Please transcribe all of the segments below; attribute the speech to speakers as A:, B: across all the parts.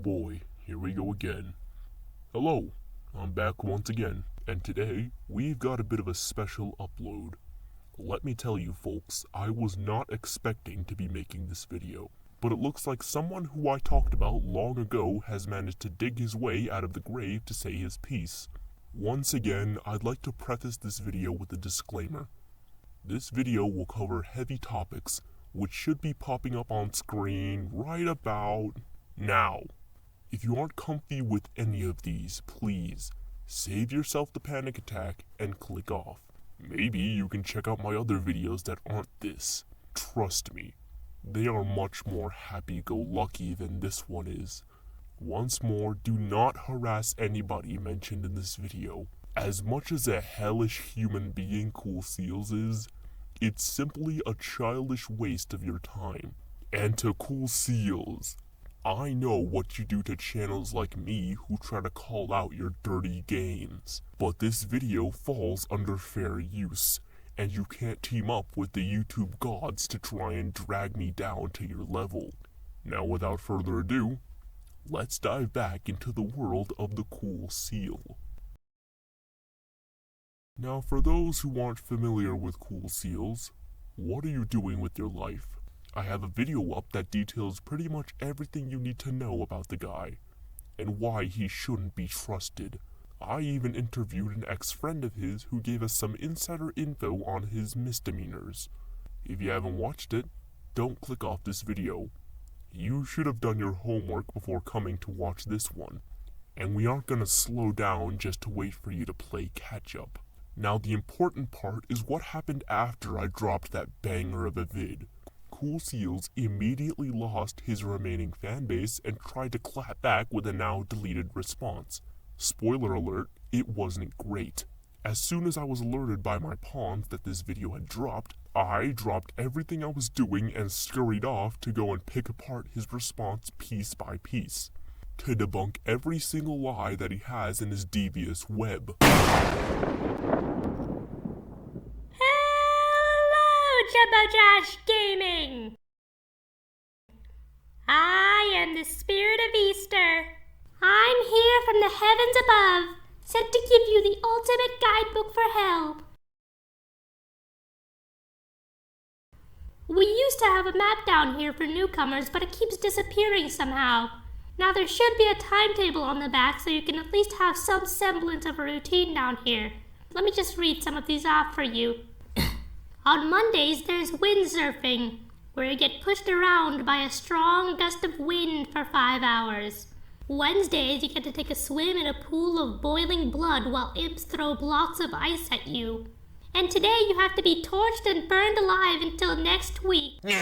A: boy, here we go again. Hello, I'm back once again, and today we've got a bit of a special upload. Let me tell you folks, I was not expecting to be making this video, but it looks like someone who I talked about long ago has managed to dig his way out of the grave to say his piece. Once again, I'd like to preface this video with a disclaimer. This video will cover heavy topics, which should be popping up on screen right about now. If you aren't comfy with any of these, please save yourself the panic attack and click off. Maybe you can check out my other videos that aren't this. Trust me, they are much more happy-go-lucky than this one is. Once more, do not harass anybody mentioned in this video. As much as a hellish human being Cool Seals is, it's simply a childish waste of your time. And to Cool Seals, I know what you do to channels like me who try to call out your dirty games. But this video falls under fair use, and you can't team up with the YouTube gods to try and drag me down to your level. Now without further ado, let's dive back into the world of the Cool Seal. Now for those who aren't familiar with Cool Seals, what are you doing with your life? I have a video up that details pretty much everything you need to know about the guy, and why he shouldn't be trusted. I even interviewed an ex-friend of his who gave us some insider info on his misdemeanors. If you haven't watched it, don't click off this video. You should have done your homework before coming to watch this one, and we aren't gonna slow down just to wait for you to play catch-up. Now the important part is what happened after I dropped that banger of a vid. Cool Seals immediately lost his remaining fanbase and tried to clap back with a now deleted response. Spoiler alert, it wasn't great. As soon as I was alerted by my pawns that this video had dropped, I dropped everything I was doing and scurried off to go and pick apart his response piece by piece, to debunk every single lie that he has in his devious web.
B: Jumbo Josh Gaming! I am the spirit of Easter. I'm here from the heavens above, sent to give you the ultimate guidebook for hell. We used to have a map down here for newcomers, but it keeps disappearing somehow. Now there should be a timetable on the back so you can at least have some semblance of a routine down here. Let me just read some of these off for you. On Mondays, there's windsurfing, where you get pushed around by a strong gust of wind for 5 hours. Wednesdays, you get to take a swim in a pool of boiling blood while imps throw blocks of ice at you. And today, you have to be torched and burned alive until next week.
A: You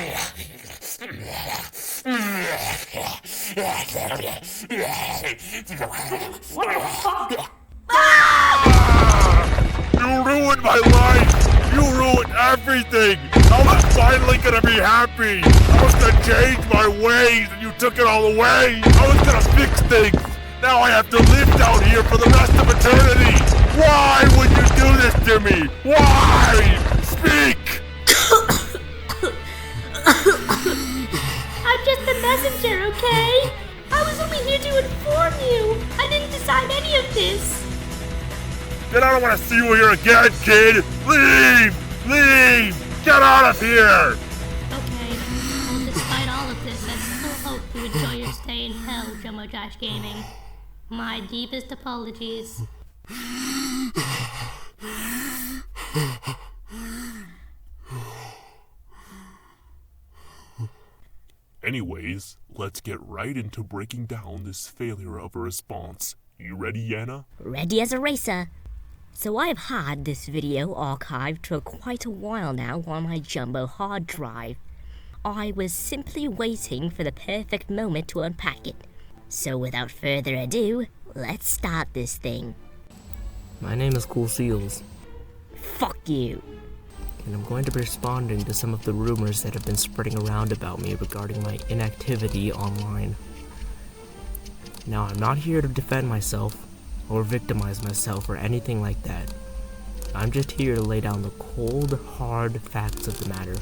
A: ruined my life! You ruined everything! I was finally gonna be happy! I was gonna change my ways and you took it all away! I was gonna fix things! Now I have to live down here for the rest of eternity! Why would you do this to me? Why? Speak!
B: I'm just the messenger, okay? I was only here to inform you. I didn't decide any of this.
A: Then I don't want to see you here again, kid! Leave! Leave! Get out of here!
B: Okay, well, despite all of this, I still hope you enjoy your stay in hell, Jumbo Josh Gaming. My deepest apologies.
A: Anyways, let's get right into breaking down this failure of a response. You ready, Yana?
C: Ready as a racer. So I've had this video archived for quite a while now on my jumbo hard drive. I was simply waiting for the perfect moment to unpack it. So without further ado, let's start this thing.
D: My name is Cool Seals.
C: Fuck you.
D: And I'm going to be responding to some of the rumors that have been spreading around about me regarding my inactivity online. Now, I'm not here to defend myself, or victimize myself, or anything like that. I'm just here to lay down the cold, hard facts of the matter,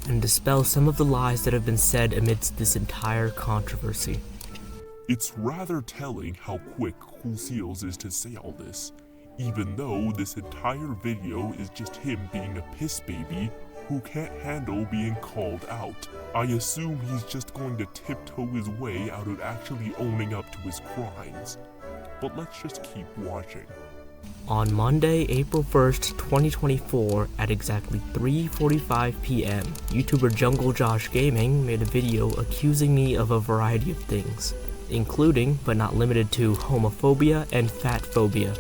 D: and dispel some of the lies that have been said amidst this entire controversy.
A: It's rather telling how quick Cool Seals is to say all this, even though this entire video is just him being a piss baby who can't handle being called out. I assume he's just going to tiptoe his way out of actually owning up to his crimes. But let's just keep watching.
D: On Monday, April 1st, 2024, at exactly 3:45 p.m., YouTuber Jungle Josh Gaming made a video accusing me of a variety of things, including, but not limited to, homophobia and fat phobia.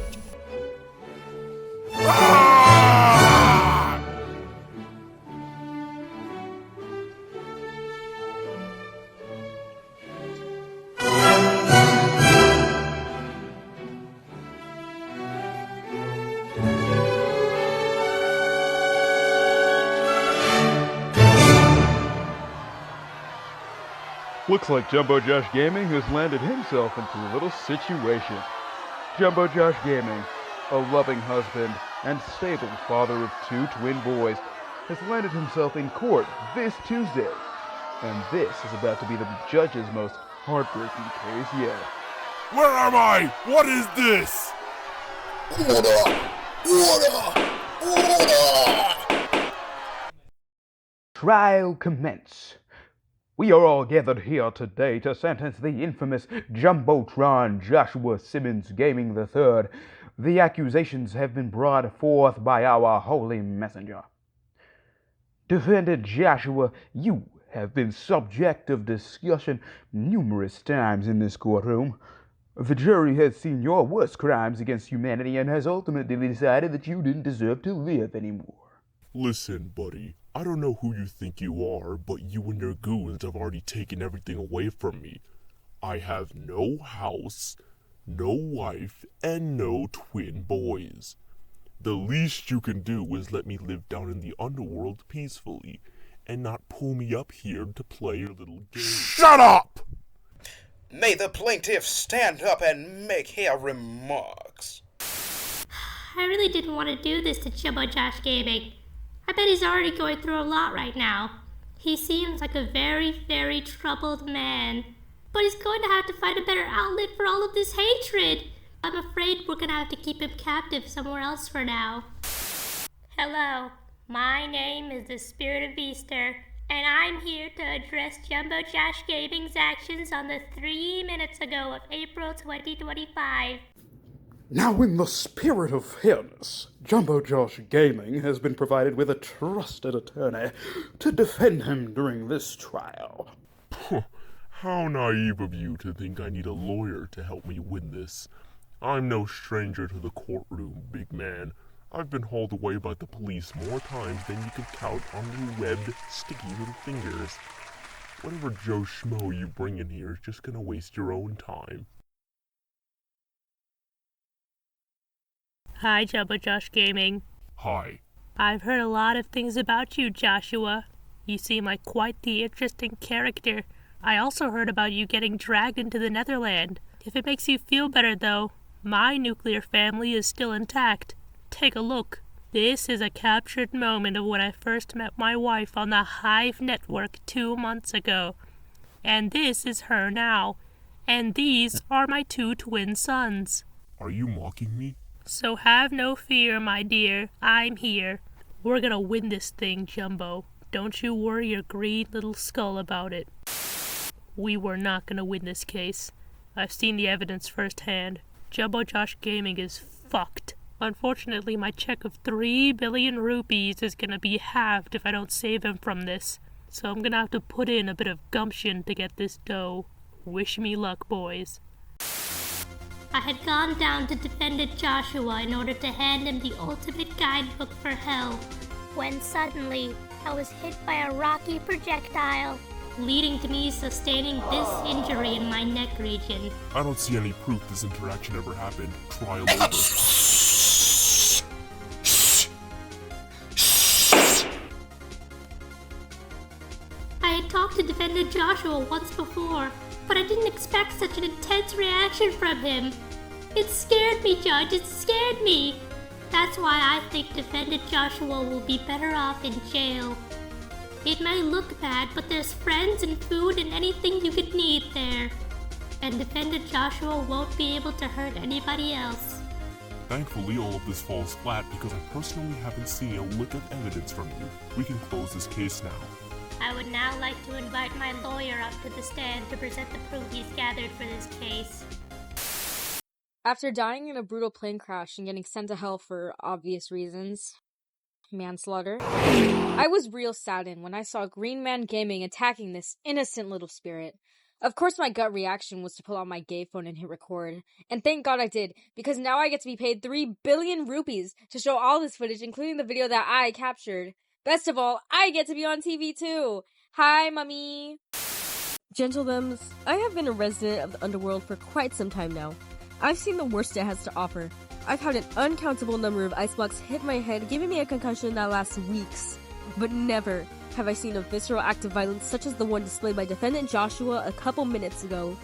E: Looks like Jumbo Josh Gaming has landed himself into a little situation. Jumbo Josh Gaming, a loving husband and stable father of 2 twin boys, has landed himself in court this Tuesday. And this is about to be the judge's most heartbreaking case yet.
A: Where am I? What is this?
E: Trial commence. We are all gathered here today to sentence the infamous Jumbotron Joshua Simmons Gaming III. The accusations have been brought forth by our holy messenger. Defendant Joshua, you have been subject of discussion numerous times in this courtroom. The jury has seen your worst crimes against humanity and has ultimately decided that you didn't deserve to live anymore.
A: Listen, buddy, I don't know who you think you are, but you and your goons have already taken everything away from me. I have no house, no wife, and no twin boys. The least you can do is let me live down in the underworld peacefully, and not pull me up here to play your little game.
F: Shut up! May the plaintiff stand up and make her remarks.
B: I really didn't want to do this to Jumbo Josh Gaming. I bet he's already going through a lot right now. He seems like a very, very troubled man. But he's going to have to find a better outlet for all of this hatred. I'm afraid we're going to have to keep him captive somewhere else for now. Hello, my name is the Spirit of Easter, and I'm here to address Jumbo Josh Gaming's actions on the 3 minutes ago of April 2025.
E: Now, in the spirit of fairness, Jumbo Josh Gaming has been provided with a trusted attorney to defend him during this trial.
A: How naive of you to think I need a lawyer to help me win this. I'm no stranger to the courtroom, big man. I've been hauled away by the police more times than you can count on your webbed, sticky little fingers. Whatever Joe Schmo you bring in here is just gonna waste your own time.
G: Hi, Jumbo Josh Gaming.
A: Hi.
G: I've heard a lot of things about you, Joshua. You seem like quite the interesting character. I also heard about you getting dragged into the Netherland. If it makes you feel better, though, my nuclear family is still intact. Take a look. This is a captured moment of when I first met my wife on the Hive network 2 months ago. And this is her now. And these are my 2 twin sons.
A: Are you mocking me?
G: So have no fear, my dear. I'm here. We're gonna win this thing, Jumbo. Don't you worry your green little skull about it. We were not gonna win this case. I've seen the evidence firsthand. Jumbo Josh Gaming is fucked. Unfortunately, my check of 3 billion rupees is gonna be halved if I don't save him from this. So I'm gonna have to put in a bit of gumption to get this dough. Wish me luck, boys.
B: I had gone down to Defendant Joshua in order to hand him the ultimate guidebook for hell, when suddenly I was hit by a rocky projectile, leading to me sustaining this injury in my neck region.
A: I don't see any proof this interaction ever happened. Trial over.
B: I had talked to Defendant Joshua once before, but I didn't expect such an intense reaction from him. It scared me, Judge, it scared me. That's why I think Defendant Joshua will be better off in jail. It may look bad, but there's friends and food and anything you could need there. and Defendant Joshua won't be able to hurt anybody else.
A: Thankfully, all of this falls flat because I personally haven't seen a lick of evidence from you. We can close this case now.
B: I would now like to invite my lawyer up to the stand to present the proof he's gathered for this case.
H: After dying in a brutal plane crash and getting sent to hell for obvious reasons, manslaughter, I was real saddened when I saw Green Man Gaming attacking this innocent little spirit. Of course, my gut reaction was to pull out my gay phone and hit record. And thank God I did, because now I get to be paid 3 billion rupees to show all this footage, including the video that I captured. Best of all, I get to be on TV too. Hi, Mummy.
I: Gentlemen, I have been a resident of the underworld for quite some time now. I've seen the worst it has to offer. I've had an uncountable number of ice blocks hit my head, giving me a concussion that lasts weeks. But never have I seen a visceral act of violence such as the one displayed by Defendant Joshua a couple minutes ago.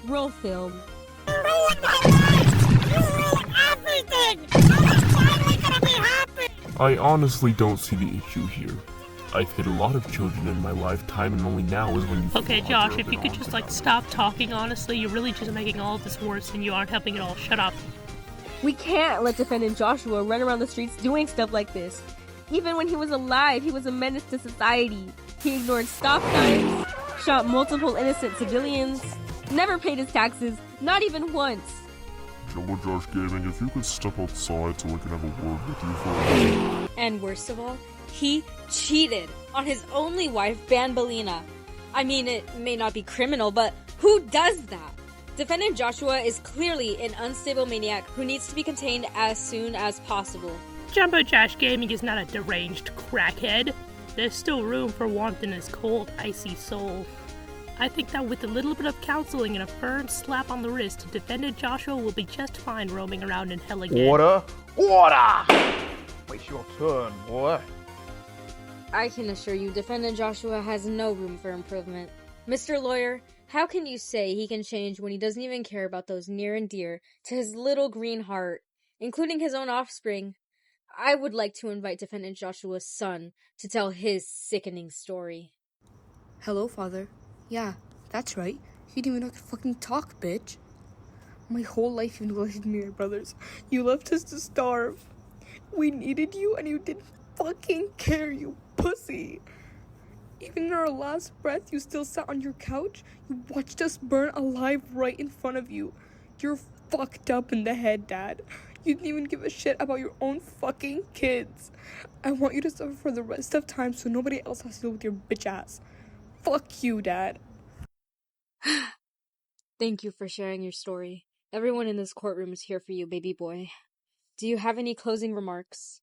I: Roll film.
J: You ruined my life! You ruined everything! I was finally gonna be happy!
A: I honestly don't see the issue here. I've hit a lot of children in my lifetime, and only now is when you...
G: Okay, Josh, if you could just, stop talking, honestly. You're really just making all of this worse, and you aren't helping at all. Shut up.
I: We can't let Defendant Joshua run around the streets doing stuff like this. Even when he was alive, he was a menace to society. He ignored stop signs, shot multiple innocent civilians, never paid his taxes, not even once.
A: Jumbo Josh Gaming, if you could step outside so I can have a word with you for a minute.
H: And worst of all, he cheated on his only wife, Banbalina. I mean, it may not be criminal, but who does that? Defendant Joshua is clearly an unstable maniac who needs to be contained as soon as possible.
G: Jumbo Josh Gaming is not a deranged crackhead. There's still room for warmth in his cold, icy soul. I think that with a little bit of counseling and a firm slap on the wrist, Defendant Joshua will be just fine roaming around in hell again.
E: Order! Order! Wait your turn, boy.
H: I can assure you, Defendant Joshua has no room for improvement. Mr. Lawyer, how can you say he can change when he doesn't even care about those near and dear to his little green heart, including his own offspring? I would like to invite Defendant Joshua's son to tell his sickening story.
K: Hello, Father. Yeah, that's right. You didn't even know I could fucking talk, bitch. My whole life you neglected me and your brothers. You left us to starve. We needed you and you didn't fucking care, you pussy. Even in our last breath, you still sat on your couch. You watched us burn alive right in front of you. You're fucked up in the head, Dad. You didn't even give a shit about your own fucking kids. I want you to suffer for the rest of time so nobody else has to deal with your bitch ass. Fuck you, Dad.
H: Thank you for sharing your story. Everyone in this courtroom is here for you, baby boy. Do you have any closing remarks?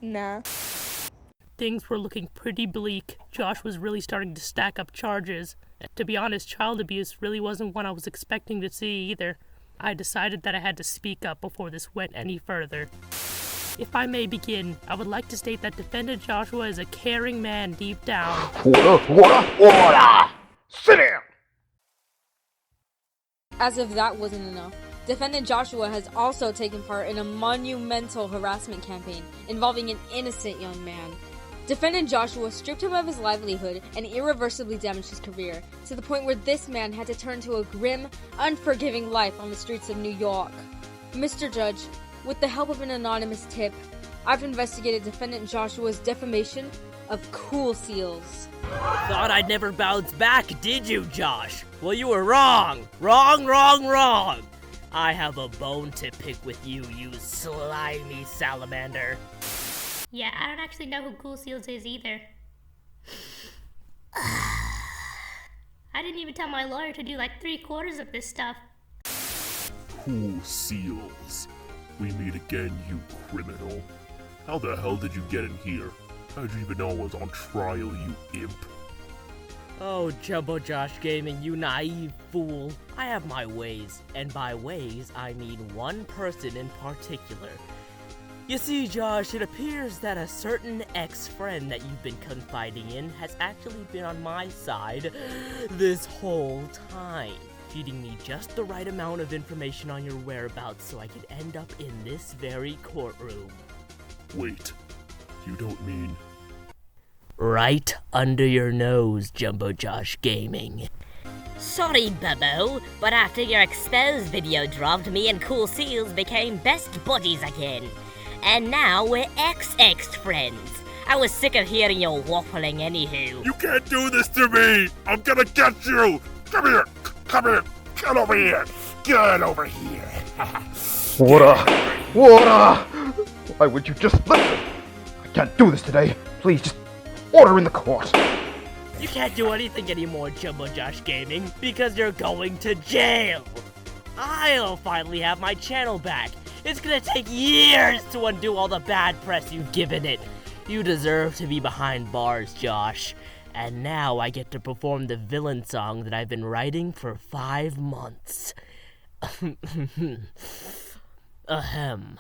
K: Nah.
G: Things were looking pretty bleak. Josh was really starting to stack up charges. To be honest, child abuse really wasn't what I was expecting to see either. I decided that I had to speak up before this went any further. If I may begin, I would like to state that Defendant Joshua is a caring man deep down.
E: Order! Sit down!
H: As if that wasn't enough, Defendant Joshua has also taken part in a monumental harassment campaign involving an innocent young man. Defendant Joshua stripped him of his livelihood and irreversibly damaged his career, to the point where this man had to turn to a grim, unforgiving life on the streets of New York. Mr. Judge, with the help of an anonymous tip, I've investigated Defendant Joshua's defamation of Cool Seals.
L: Thought I'd never bounce back, did you, Josh? Well, you were wrong! Wrong! I have a bone to pick with you, you slimy salamander.
B: Yeah, I don't actually know who Cool Seals is either. I didn't even tell my lawyer to do 3/4 of this stuff.
A: Cool Seals. We meet again, you criminal. How the hell did you get in here? How'd you even know I was on trial, you imp?
L: Oh, Jumbo Josh Gaming, you naive fool. I have my ways, and by ways, I mean one person in particular. You see, Josh, it appears that a certain ex-friend that you've been confiding in has actually been on my side this whole time, feeding me just the right amount of information on your whereabouts so I could end up in this very courtroom.
A: Wait, you don't mean...
L: Right under your nose, Jumbo Josh Gaming.
C: Sorry, Bubbo, but after your exposed video dropped, me and Cool Seals became best buddies again. And now we're XX friends. I was sick of hearing your waffling anywho.
A: You can't do this to me! I'm gonna get you! Come here! Come here! Get over here! Get over here!
E: Water! Water! Why would you just listen? I can't do this today. Please, just order in the court.
L: You can't do anything anymore, Jumbo Josh Gaming, because you're going to jail. I'll finally have my channel back. It's gonna take years to undo all the bad press you've given it. You deserve to be behind bars, Josh. And now I get to perform the villain song that I've been writing for 5 months. Ahem.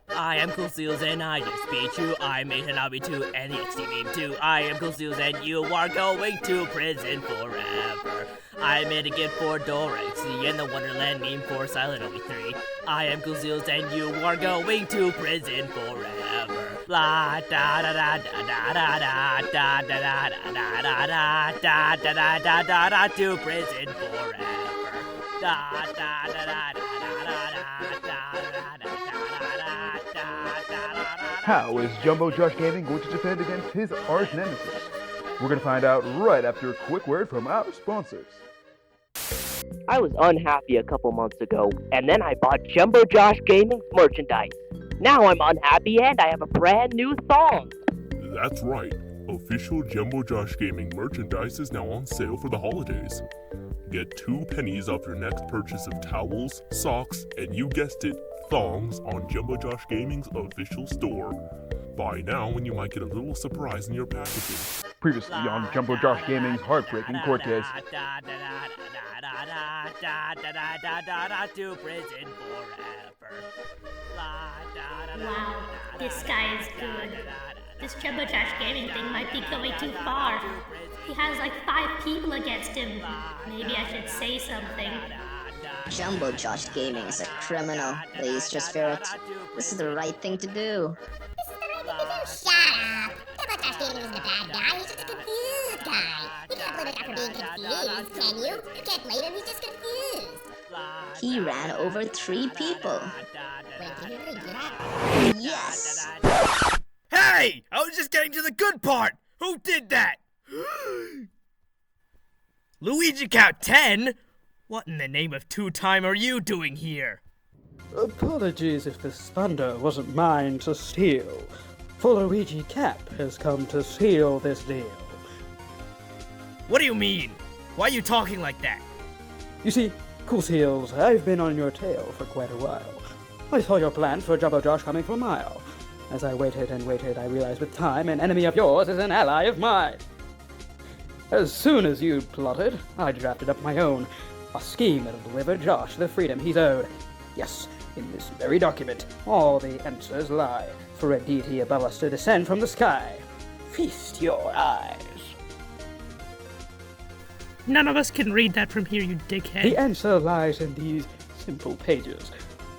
L: I am Cool Seals and I just beat you. I made Hanabi 2 and EXT meme 2. I am Cool Seals and you are going to prison forever. I made a gift for Dorexy and the Wonderland meme for Silent Obi 3. I am Cool Seals and you are going to prison forever. La da da da da da da da da da da da da da da da da da da to prison forever. Da da da da da da da da da.
E: How is Jumbo Josh Gaming going to defend against his arch nemesis? We're going to find out right after a quick word from our sponsors.
L: I was unhappy a couple months ago, and then I bought Jumbo Josh Gaming's merchandise. Now I'm unhappy and I have a brand new song.
A: That's right. Official Jumbo Josh Gaming merchandise is now on sale for the holidays. Get 2 pennies off your next purchase of towels, socks, and you guessed it, thongs on Jumbo Josh Gaming's official store. Buy now and you might get a little surprise in your packaging.
E: Previously on Jumbo Josh Gaming's heartbreaking court case.
L: To prison forever.
B: Wow, this guy is good. This Jumbo Josh Gaming thing might be going too far. He has like 5 people against him. Maybe I should say something.
M: Jumbo Josh Gaming is a criminal, Please, just Ferret. This is the right thing to do.
J: Shut up! Jumbo Josh Gaming isn't a bad guy, he's just a confused guy. You can't blame a guy for being confused, can you? You can't blame him, he's just confused.
M: He ran over 3 people.
J: Wait, did you really do that?
M: Yes!
L: Hey! I was just getting to the good part! Who did that? luigicap 10? What in the name of 2-time are you doing here?
N: Apologies if this thunder wasn't mine to steal. For luigicap has come to seal this deal.
L: What do you mean? Why are you talking like that?
N: You see, Cool Seals, I've been on your tail for quite a while. I saw your plans for Jumbo Josh coming for a mile. As I waited and waited, I realized with time an enemy of yours is an ally of mine. As soon as you'd plotted, I drafted up my own. A scheme that'll deliver Josh the freedom he's owed. Yes, in this very document, all the answers lie. For a deity above us to descend from the sky. Feast your eyes.
G: None of us can read that from here, you dickhead.
N: The answer lies in these simple pages.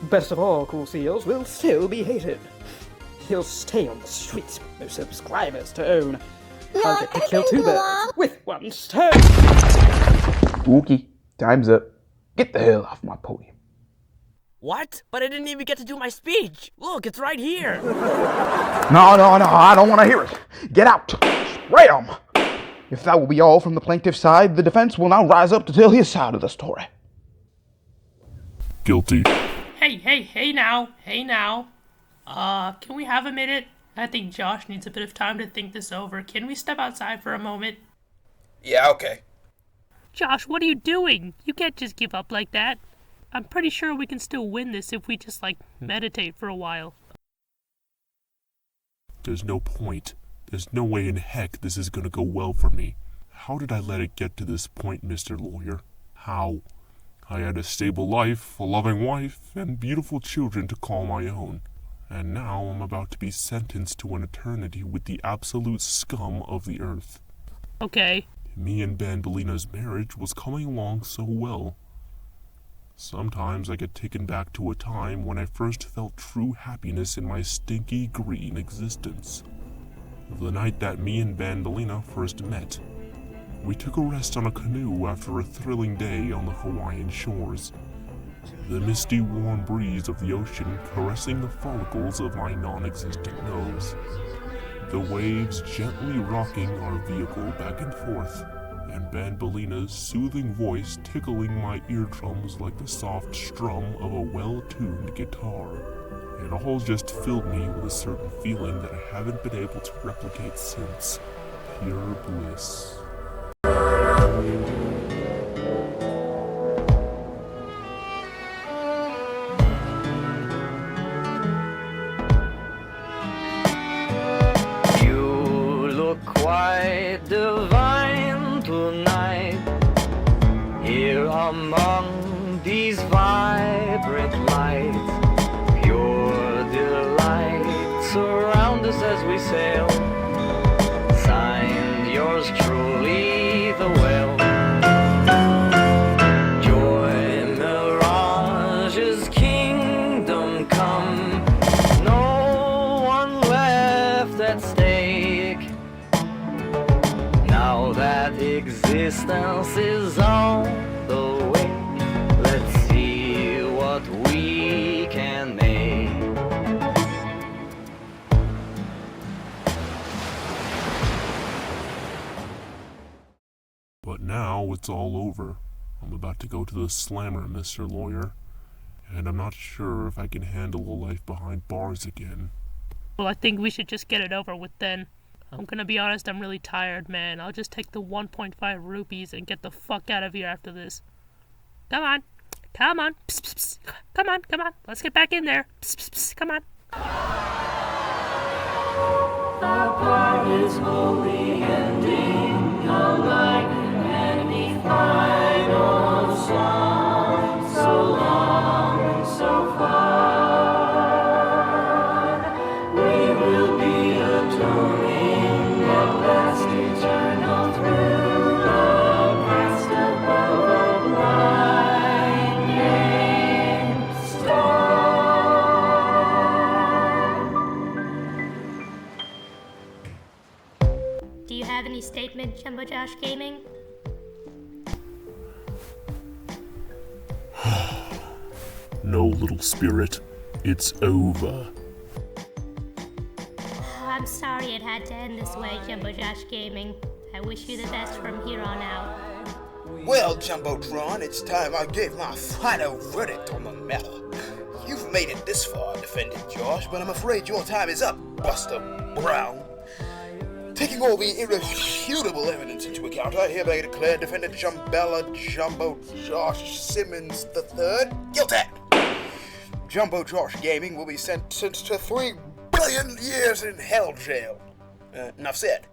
N: Best of all, Cool Seals will still be hated. He'll stay on the streets with no subscribers to own. I'll get to kill 2 birds with 1 stone.
E: Wookie, time's up. Get the hell off my podium.
L: What? But I didn't even get to do my speech. Look, it's right here.
E: No, I don't want to hear it. Get out. Spray 'em. If that will be all from the plaintiff's side, the defense will now rise up to tell his side of the story.
A: Guilty.
G: Hey now. Can we have a minute? I think Josh needs a bit of time to think this over. Can we step outside for a moment?
F: Yeah, okay.
G: Josh, what are you doing? You can't just give up like that. I'm pretty sure we can still win this if we just, meditate for a while.
A: There's no point. There's no way in heck this is gonna go well for me. How did I let it get to this point, Mr. Lawyer? How? I had a stable life, a loving wife, and beautiful children to call my own. And now I'm about to be sentenced to an eternity with the absolute scum of the earth.
G: Okay.
A: Me and Bandolina's marriage was coming along so well. Sometimes I get taken back to a time when I first felt true happiness in my stinky green existence. the night that me and Bandolina first met. We took a rest on a canoe after a thrilling day on the Hawaiian shores. The misty, warm breeze of the ocean caressing the follicles of my non-existent nose. The waves gently rocking our vehicle back and forth, and Bandolina's soothing voice tickling my eardrums like the soft strum of a well-tuned guitar. It all just filled me with a certain feeling that I haven't been able to replicate since. Pure bliss.
O: You look quite divine tonight, here among these vibrant lights. Pure delight surround us as we sail. Signed, yours truly, the whale. Joy Mirage's kingdom come. No one left at stake. Now that existence is on the way, let's see what we can make.
A: But now it's all over. I'm about to go to the slammer, Mr. Lawyer, and I'm not sure if I can handle a life behind bars again.
G: Well, I think we should just get it over with then. I'm gonna be honest, I'm really tired, man. I'll just take the 1.5 rupees and get the fuck out of here after this. Come on. Come on. Psst, psst, psst. Come on, come on. Let's get back in there. Psst, psst, psst. Come on.
O: The party's slowly ending, unlike an enemy final song. So long, so far. We will be atoning at last eternal through the past above a blinding star.
B: Do you have any statement, Jumbo Josh Gaming?
A: No, little spirit, it's over.
B: Oh, I'm sorry it had to end this way, Jumbo Josh Gaming. I wish you the best from here on out.
F: Well, Jumbotron, it's time I gave my final verdict on the matter. You've made it this far, Defendant Josh, but I'm afraid your time is up, Buster Brown. Taking all the irrefutable evidence into account, I hereby declare Defendant Jumbo Josh Simmons III guilty. Jumbo Josh Gaming will be sentenced to 3 billion years in hell jail. Enough said.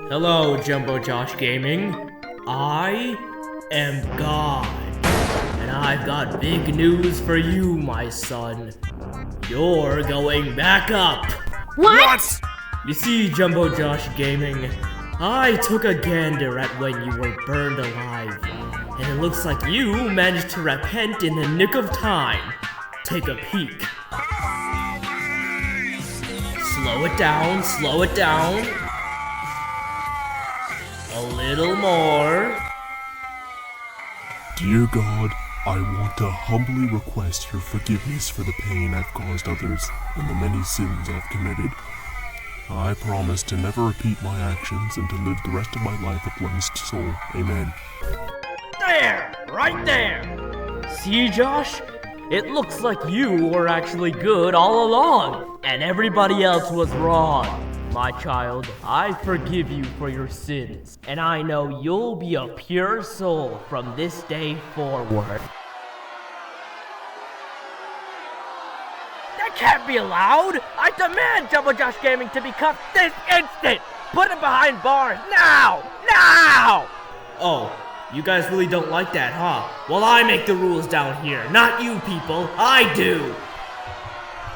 L: Hello, Jumbo Josh Gaming. I am God. And I've got big news for you, my son. You're going back up.
B: What?
L: You see, Jumbo Josh Gaming, I took a gander at when you were burned alive. And it looks like you managed to repent in the nick of time. Take a peek. Slow it down, slow it down. A little more.
A: Dear God, I want to humbly request your forgiveness for the pain I've caused others and the many sins I've committed. I promise to never repeat my actions and to live the rest of my life a cleansed soul. Amen.
L: There! Right there! See, Josh? It looks like you were actually good all along, and everybody else was wrong. My child, I forgive you for your sins, and I know you'll be a pure soul from this day forward. That can't be allowed! I demand Jumbo Josh Gaming to be cuffed this instant! Put him behind bars now! Now! Oh, you guys really don't like that, huh? Well, I make the rules down here, not you people. I do!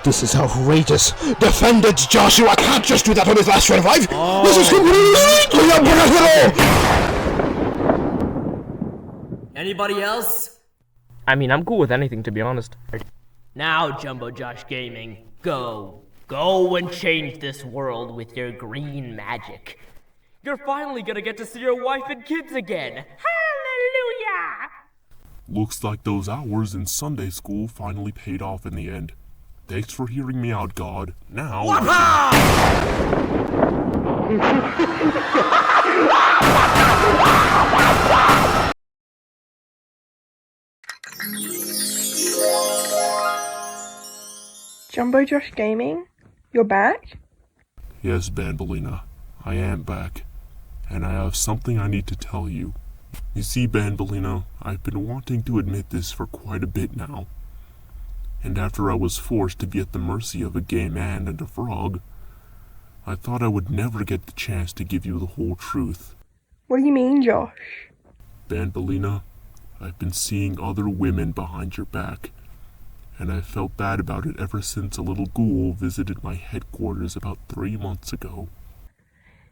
F: This is outrageous. Defend it, Joshua. I can't just do that on his last revive. This is completely unprofitable.
L: Anybody else?
D: I mean, I'm cool with anything, to be honest.
L: Now, Jumbo Josh Gaming, go. Go and change this world with your green magic. You're finally gonna get to see your wife and kids again. Hallelujah!
A: Looks like those hours in Sunday school finally paid off in the end. Thanks for hearing me out, God. Now
P: Jumbo Josh Gaming? You're back?
A: Yes, Banbaleena, I am back. And I have something I need to tell you. You see, Banbaleena, I've been wanting to admit this for quite a bit now. And after I was forced to be at the mercy of a gay man and a frog, I thought I would never get the chance to give you the whole truth.
P: What do you mean, Josh?
A: Banbaleena, I've been seeing other women behind your back, and I felt bad about it ever since a little ghoul visited my headquarters about 3 months ago.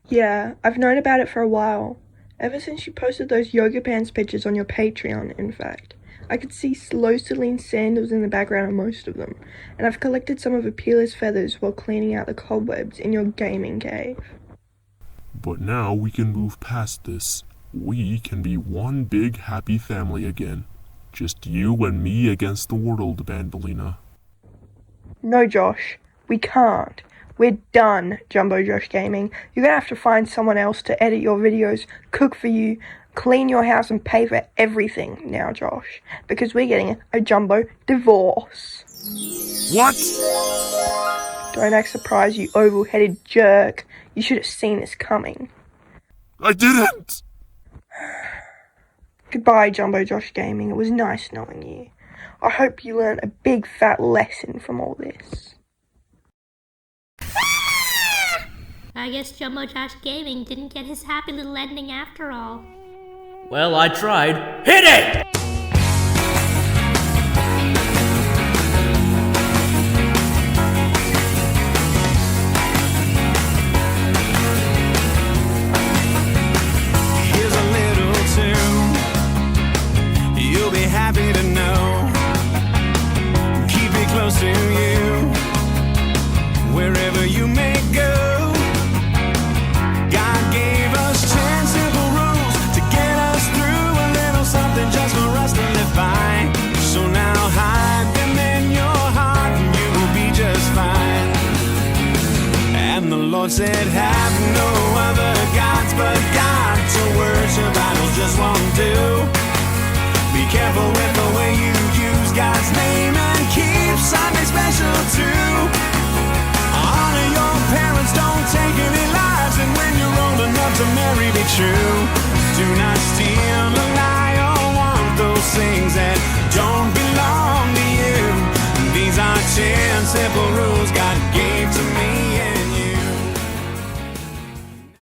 P: Yeah, I've known about it for a while. Ever since you posted those yoga pants pictures on your Patreon, in fact. I could see slow Celine sandals in the background of most of them, and I've collected some of Apela's feathers while cleaning out the cobwebs in your gaming cave.
A: But now we can move past this. We can be one big happy family again. Just you and me against the world, Banbaleena.
P: No, Josh, we can't. We're done, Jumbo Josh Gaming. You're gonna have to find someone else to edit your videos, cook for you, clean your house and pay for everything now, Josh. Because we're getting a Jumbo divorce.
A: What?
P: Don't act surprised, you oval-headed jerk. You should have seen this coming.
A: I didn't!
P: Goodbye, Jumbo Josh Gaming. It was nice knowing you. I hope you learned a big fat lesson from all this.
B: I guess Jumbo Josh Gaming didn't get his happy little ending after all.
L: Well, I tried. Hit it!
O: Here's a little tune you'll be happy to know. Keep it close to you, wherever you may go. God gave us 10 simple rules to get us through, a little something just for us to live by. So now hide them in your heart and you will be just fine. And the Lord said, have no other gods but God to worship. Idols just won't do. Be careful with the way you use God's name and keep Sunday special too. Honor your parents, don't take any lives, and when you're old enough to marry, be true.